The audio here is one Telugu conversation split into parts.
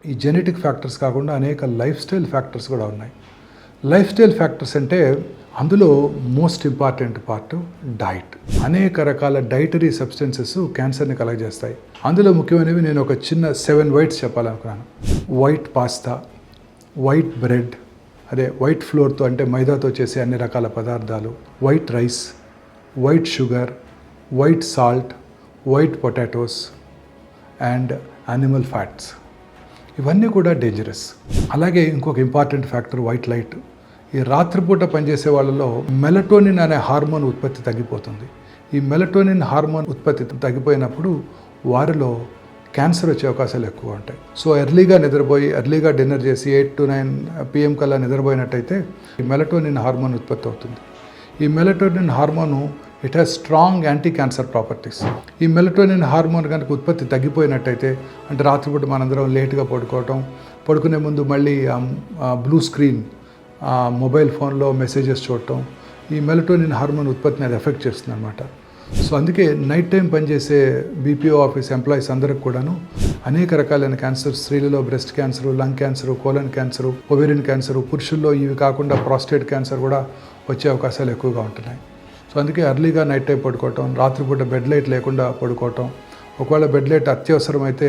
ఈ జెనెటిక్ ఫ్యాక్టర్స్ కాకుండా అనేక లైఫ్ స్టైల్ ఫ్యాక్టర్స్ కూడా ఉన్నాయి. లైఫ్ స్టైల్ ఫ్యాక్టర్స్ అంటే అందులో మోస్ట్ ఇంపార్టెంట్ పార్ట్ డైట్. అనేక రకాల డైటరీ సబ్స్టెన్సెస్ క్యాన్సర్ని కలగజేస్తాయి. అందులో ముఖ్యమైనవి నేను ఒక చిన్న 7 వైట్స్ చెప్పాలనుకున్నాను. వైట్ పాస్తా, వైట్ బ్రెడ్, అదే వైట్ ఫ్లోర్తో అంటే మైదాతో చేసే అన్ని రకాల పదార్థాలు, white rice, white sugar, white salt, white potatoes and animal fats. ఇవన్నీ కూడా డేంజరస్. అలాగే ఇంకొక ఇంపార్టెంట్ ఫ్యాక్టర్ వైట్ లైట్. ఈ రాత్రిపూట పనిచేసే వాళ్ళలో మెలటోనిన్ అనే హార్మోన్ ఉత్పత్తి తగ్గిపోతుంది. ఈ మెలటోనిన్ హార్మోన్ ఉత్పత్తి తగ్గిపోయినప్పుడు వారిలో క్యాన్సర్ వచ్చే అవకాశాలు ఎక్కువ ఉంటాయి. సో ఎర్లీగా నిద్రపోయి ఎర్లీగా డిన్నర్ చేసి 8 to 9 PM కల్లా నిద్రపోయినట్టయితే ఈ మెలటోనిన్ హార్మోన్ ఉత్పత్తి అవుతుంది. ఈ melatonin hormone it has strong anti cancer properties. ఈ మెలటోనిన్ హార్మోన్ కనుక ఉత్పత్తి తగ్గిపోయినట్టయితే, అంటే రాత్రిపూట మనందరం లేట్గా పడుకోవటం, పడుకునే ముందు మళ్ళీ బ్లూ స్క్రీన్ మొబైల్ ఫోన్లో మెసేజెస్ చూడటం, ఈ మెలటోనిన్ హార్మోన్ ఉత్పత్తిని అది ఎఫెక్ట్ చేస్తుంది అనమాట. సో అందుకే నైట్ టైం పనిచేసే BPO ఆఫీస్ ఎంప్లాయీస్ అందరికి కూడాను అనేక రకాలైన క్యాన్సర్, స్త్రీలలో breast cancer, lung cancer, colon cancer, ovarian cancer, పురుషుల్లో ఇవి కాకుండా ప్రాస్టేట్ క్యాన్సర్ కూడా వచ్చే అవకాశాలు ఎక్కువగా ఉంటున్నాయి. సో అందుకే ఎర్లీగా నైట్ టైం పడుకోవటం, రాత్రిపూట బెడ్ లైట్ లేకుండా పడుకోవటం, ఒకవేళ బెడ్ లైట్ అత్యవసరమైతే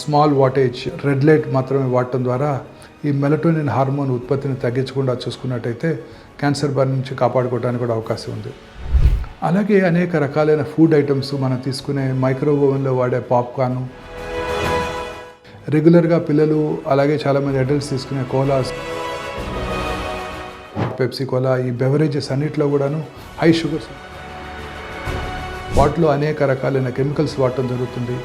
స్మాల్ వాటేజ్ రెడ్ లైట్ మాత్రమే వాడటం ద్వారా ఈ మెలటోనిన్ హార్మోన్ ఉత్పత్తిని తగ్గించకుండా చూసుకున్నట్టయితే క్యాన్సర్ బారి నుంచి కాపాడుకోవడానికి కూడా అవకాశం ఉంది. అలాగే అనేక రకాలైన ఫుడ్ ఐటమ్స్ మనం తీసుకునే మైక్రోవేవ్ ఓవెన్లో వాడే పాప్కార్న్, రెగ్యులర్గా పిల్లలు అలాగే చాలామంది అడల్ట్స్ తీసుకునే కోలాస్, పెప్సీ కోలా, ఈ బెవరేజెస్ అన్నిట్లో కూడాను హై షుగర్స్, వాటిలో అనేక రకాలైన కెమికల్స్ వాడటం జరుగుతుంది.